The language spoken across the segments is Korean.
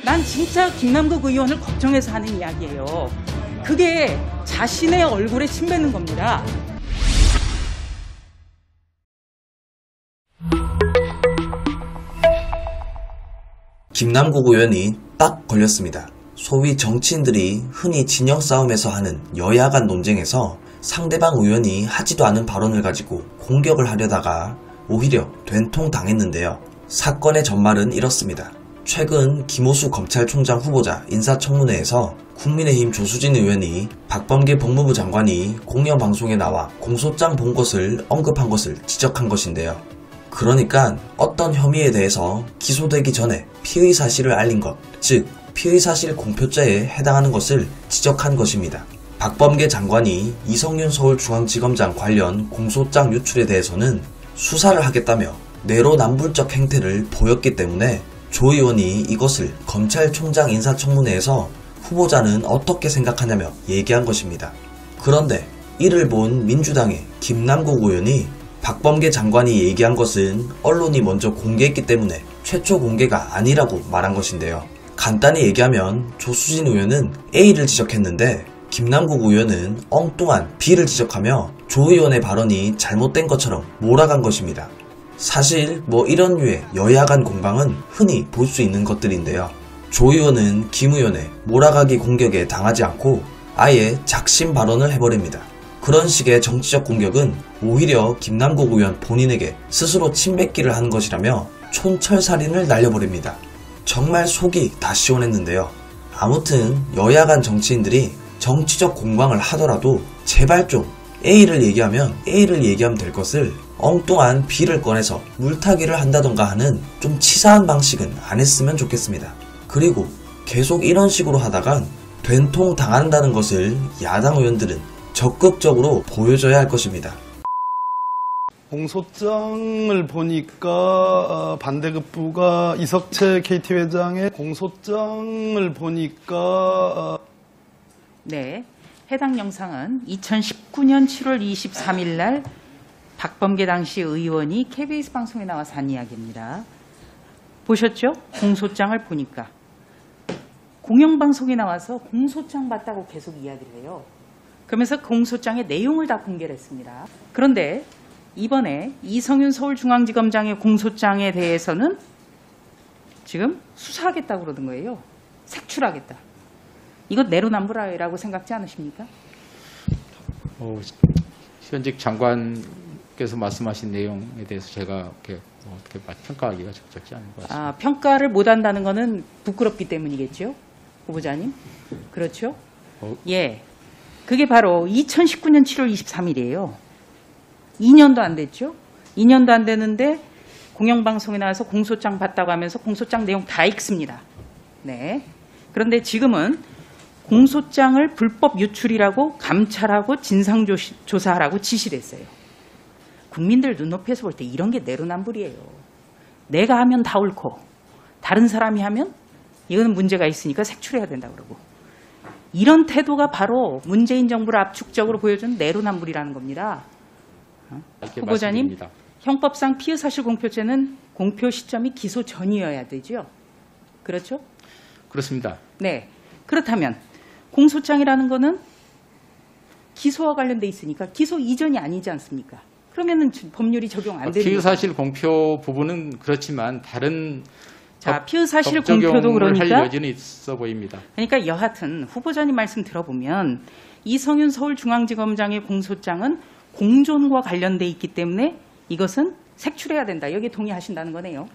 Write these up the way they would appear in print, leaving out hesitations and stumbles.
난 진짜 김남국 의원을 걱정해서 하는 이야기예요. 그게 자신의 얼굴에 침 뱉는 겁니다. 김남국 의원이 딱 걸렸습니다. 소위 정치인들이 흔히 진영 싸움에서 하는 여야 간 논쟁에서 상대방 의원이 하지도 않은 발언을 가지고 공격을 하려다가 오히려 된통 당했는데요. 사건의 전말은 이렇습니다. 최근 김오수 검찰총장 후보자 인사청문회에서 국민의힘 조수진 의원이 박범계 법무부 장관이 공영방송에 나와 공소장 본 것을 언급한 것을 지적한 것인데요. 그러니까 어떤 혐의에 대해서 기소되기 전에 피의 사실을 알린 것, 즉 피의 사실 공표죄에 해당하는 것을 지적한 것입니다. 박범계 장관이 이성윤 서울중앙지검장 관련 공소장 유출에 대해서는 수사를 하겠다며 내로남불적 행태를 보였기 때문에 조 의원이 이것을 검찰총장 인사청문회에서 후보자는 어떻게 생각하냐며 얘기한 것입니다. 그런데 이를 본 민주당의 김남국 의원이 박범계 장관이 얘기한 것은 언론이 먼저 공개했기 때문에 최초 공개가 아니라고 말한 것인데요. 간단히 얘기하면 조수진 의원은 A를 지적했는데 김남국 의원은 엉뚱한 B를 지적하며 조 의원의 발언이 잘못된 것처럼 몰아간 것입니다. 사실 이런 류의 여야 간 공방은 흔히 볼 수 있는 것들인데요. 조 의원은 김 의원의 몰아가기 공격에 당하지 않고 아예 작심 발언을 해버립니다. 그런 식의 정치적 공격은 오히려 김남국 의원 본인에게 스스로 침뱉기를 하는 것이라며 촌철살인을 날려버립니다. 정말 속이 다 시원했는데요. 아무튼 여야 간 정치인들이 정치적 공방을 하더라도 제발 좀 A를 얘기하면 될 것을 엉뚱한 B를 꺼내서 물타기를 한다던가 하는 좀 치사한 방식은 안 했으면 좋겠습니다. 그리고 계속 이런 식으로 하다간 된통 당한다는 것을 야당 의원들은 적극적으로 보여줘야 할 것입니다. 공소장을 보니까 반대급부가 이석채 KT 회장의 공소장을 보니까 네, 해당 영상은 2019년 7월 23일 날 박범계 당시 의원이 KBS 방송에 나와서 한 이야기입니다. 보셨죠? 공소장을 보니까. 공영방송에 나와서 공소장 봤다고 계속 이야기를 해요. 그러면서 공소장의 내용을 다 공개를 했습니다. 그런데 이번에 이성윤 서울중앙지검장의 공소장에 대해서는 지금 수사하겠다고 그러는 거예요. 색출하겠다. 이거 내로남불이라고 생각지 않으십니까? 현직 장관께서 말씀하신 내용에 대해서 제가 어떻게 평가하기가 적절치 않은 것 같습니다. 평가를 못한다는 거는 부끄럽기 때문이겠죠? 후보자님? 그렇죠? 예. 그게 바로 2019년 7월 23일이에요. 2년도 안 됐죠? 2년도 안 됐는데 공영방송에 나와서 공소장 봤다고 하면서 공소장 내용 다 읽습니다. 네. 그런데 지금은 공소장을 불법 유출이라고 감찰하고 진상조사하라고 지시를 했어요. 국민들 눈높이에서 볼 때 이런 게 내로남불이에요. 내가 하면 다 옳고 다른 사람이 하면 이거는 문제가 있으니까 색출해야 된다고 그러고. 이런 태도가 바로 문재인 정부를 압축적으로 보여준 내로남불이라는 겁니다. 후보자님, 말씀드립니다. 형법상 피의사실 공표죄는 공표 시점이 기소 전이어야 되죠? 그렇죠? 그렇습니다. 네. 그렇다면 공소장이라는 거는 기소와 관련돼 있으니까 기소 이전이 아니지 않습니까? 그러면은 법률이 적용 안 되는 거죠. 피의사실 공표 부분은 그렇지만 다른 피의사실 공표도 그러니까 할 여지는 있어 보입니다. 그러니까 여하튼 후보자님 말씀 들어보면 이성윤 서울중앙지검장의 공소장은 공존과 관련돼 있기 때문에 이것은 색출해야 된다. 여기에 동의하신다는 거네요.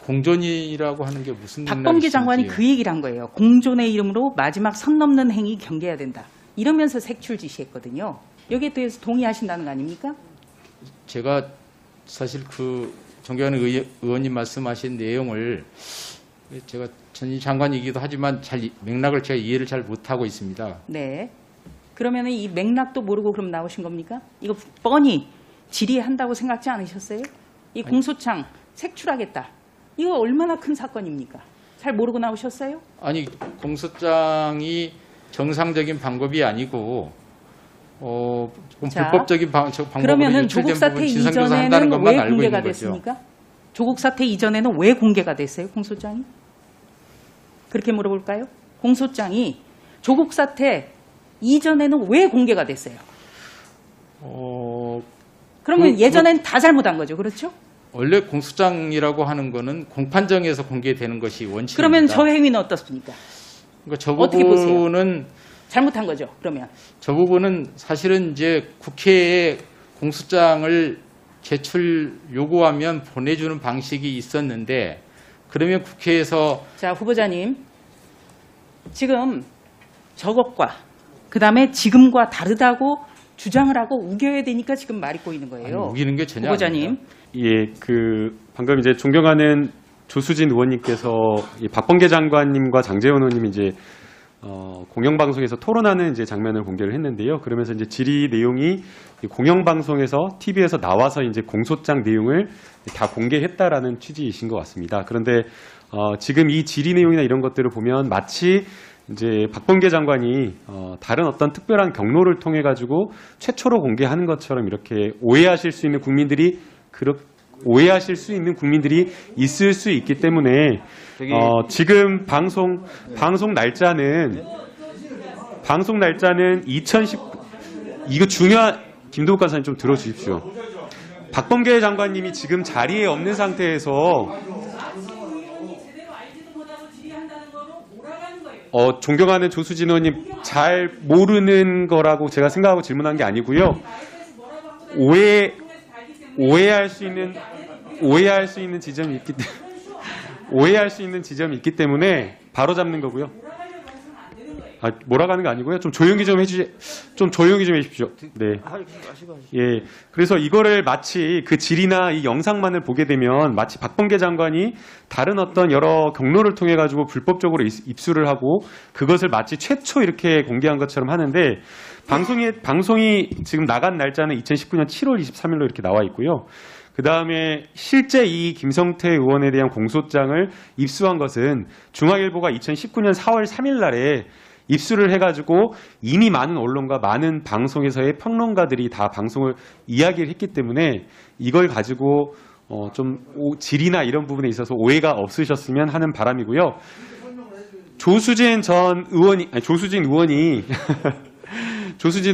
공존이라고 하는 게 무슨 박범계 장관이 그 얘기를 한 거예요. 공존의 이름으로 마지막 선 넘는 행위 경계해야 된다. 이러면서 색출 지시했거든요. 여기에 대해서 동의하신다는 거 아닙니까? 제가 사실 존경하는 의원님 말씀하신 내용을 제가 전 장관이기도 하지만 맥락을 제가 이해를 잘 못하고 있습니다. 네. 그러면 이 맥락도 모르고 그럼 나오신 겁니까? 이거 뻔히 질의한다고 생각지 않으셨어요? 이 공소장 색출하겠다. 이거 얼마나 큰 사건입니까? 잘 모르고 나오셨어요? 아니, 공소장이 정상적인 방법이 아니고 불법적인 방법으로 그러면은 유출된 조국 사태 부분 진상조사한다는 이전에는 것만 왜 알고 공개가 있는 거죠. 됐습니까? 조국 사태 이전에는 왜 공개가 됐어요, 공소장이? 그렇게 물어볼까요? 공소장이 조국 사태 이전에는 왜 공개가 됐어요? 그러면 예전엔 다 잘못한 거죠. 그렇죠? 원래 공소장이라고 하는 거는 공판정에서 공개되는 것이 원칙입니다. 그러면 저 행위는 어떻습니까? 그러니까 저 어떻게 보세요? 부분은 잘못한 거죠. 그러면. 저 부분은 사실은 이제 국회에 공소장을 제출 요구하면 보내주는 방식이 있었는데 그러면 국회에서 자, 후보자님. 지금 저것과 그다음에 지금과 다르다고 주장을 하고 우겨야 되니까 지금 말이 꼬이는 거예요. 아니, 우기는 게 전혀 후보자님. 아닙니다. 예, 방금 이제 존경하는 조수진 의원님께서 이 박범계 장관님과 장제원 의원님이 이제 공영방송에서 토론하는 이제 장면을 공개를 했는데요. 그러면서 이제 질의 내용이 공영방송에서 TV에서 나와서 이제 공소장 내용을 다 공개했다라는 취지이신 것 같습니다. 그런데 지금 이 질의 내용이나 이런 것들을 보면 마치 이제 박범계 장관이 다른 어떤 특별한 경로를 통해 가지고 최초로 공개하는 것처럼 이렇게 오해하실 수 있는 국민들이 있을 수 있기 때문에 지금 방송 날짜는 2010 이거 중요한 김도욱 간사님 좀 들어주십시오. 박범계 장관님이 지금 자리에 없는 상태에서 존경하는 조수진 의원님 잘 모르는 거라고 제가 생각하고 질문한 게 아니고요. 오해할 수 있는 지점이 있기 때문에 바로 잡는 거고요. 몰아가는 거 아니고요. 좀 조용히 좀 해주십시오. 네. 예. 그래서 이거를 마치 그 질이나 이 영상만을 보게 되면 마치 박범계 장관이 다른 어떤 여러 경로를 통해 가지고 불법적으로 입수를 하고 그것을 마치 최초 이렇게 공개한 것처럼 하는데 방송이 지금 나간 날짜는 2019년 7월 23일로 이렇게 나와 있고요. 그 다음에 실제 이 김성태 의원에 대한 공소장을 입수한 것은 중앙일보가 2019년 4월 3일 날에 입수를 해가지고 이미 많은 언론과 많은 방송에서의 평론가들이 다 방송을 이야기를 했기 때문에 이걸 가지고 좀 질이나 이런 부분에 있어서 오해가 없으셨으면 하는 바람이고요. 조수진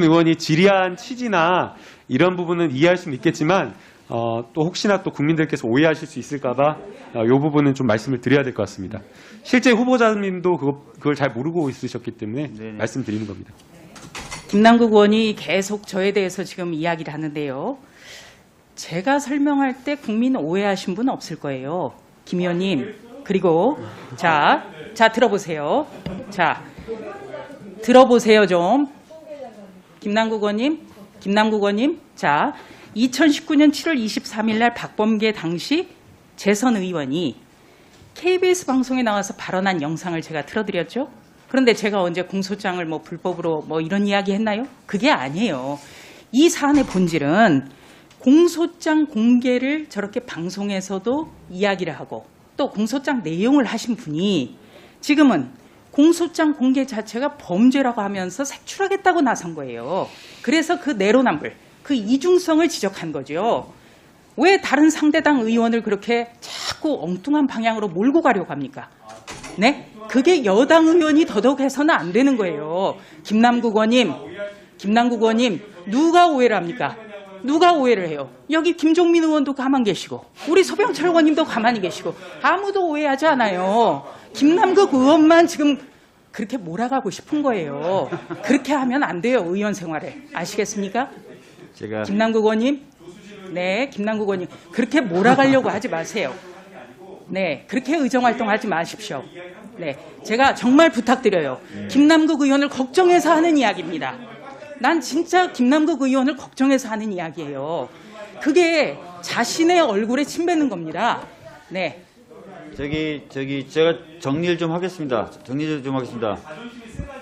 의원이 질의한 취지나 이런 부분은 이해할 수는 있겠지만 또 혹시나 또 국민들께서 오해하실 수 있을까봐 이 부분은 좀 말씀을 드려야 될 것 같습니다. 실제 후보자님도 그걸 잘 모르고 있으셨기 때문에 말씀드리는 겁니다. 김남국 의원이 계속 저에 대해서 지금 이야기를 하는데요. 제가 설명할 때 국민 오해하신 분 없을 거예요. 김 의원님. 그리고 자 들어보세요. 자 들어보세요 좀. 김남국 의원님. 자 2019년 7월 23일 날 박범계 당시 재선 의원이 KBS 방송에 나와서 발언한 영상을 제가 틀어드렸죠. 그런데 제가 언제 공소장을 불법으로 이런 이야기 했나요? 그게 아니에요. 이 사안의 본질은 공소장 공개를 저렇게 방송에서도 이야기를 하고 또 공소장 내용을 하신 분이 지금은 공소장 공개 자체가 범죄라고 하면서 색출하겠다고 나선 거예요. 그래서 그 내로남불, 그 이중성을 지적한 거죠. 왜 다른 상대당 의원을 그렇게 자꾸 엉뚱한 방향으로 몰고 가려고 합니까? 네? 그게 여당 의원이 더더욱 해서는 안 되는 거예요. 김남국 의원님, 누가 오해를 합니까? 누가 오해를 해요? 여기 김종민 의원도 가만히 계시고 우리 소병철 의원님도 가만히 계시고 아무도 오해하지 않아요. 김남국 의원만 지금 그렇게 몰아가고 싶은 거예요. 그렇게 하면 안 돼요. 의원 생활에. 아시겠습니까? 김남국 의원님. 그렇게 몰아가려고 하지 마세요. 네, 그렇게 의정활동하지 마십시오. 네, 제가 정말 부탁드려요. 김남국 의원을 걱정해서 하는 이야기입니다. 난 진짜 김남국 의원을 걱정해서 하는 이야기예요. 그게 자신의 얼굴에 침 뱉는 겁니다. 네. 제가 정리를 좀 하겠습니다.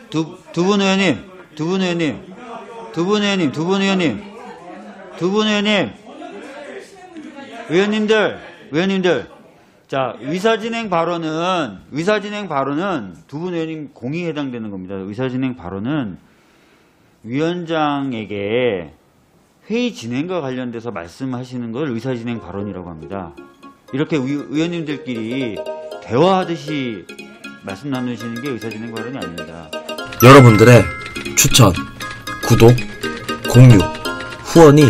두 분 의원님들. 자, 의사진행 발언은 두 분 의원님 공의에 해당되는 겁니다. 의사진행 발언은 위원장에게 회의 진행과 관련돼서 말씀하시는 걸 의사진행 발언이라고 합니다. 이렇게 의원님들끼리 대화하듯이 말씀 나누시는 게 의사진행 발언이 아닙니다. 여러분들의 추천, 구독, 공유, 후원이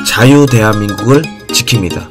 자유 대한민국을 지킵니다.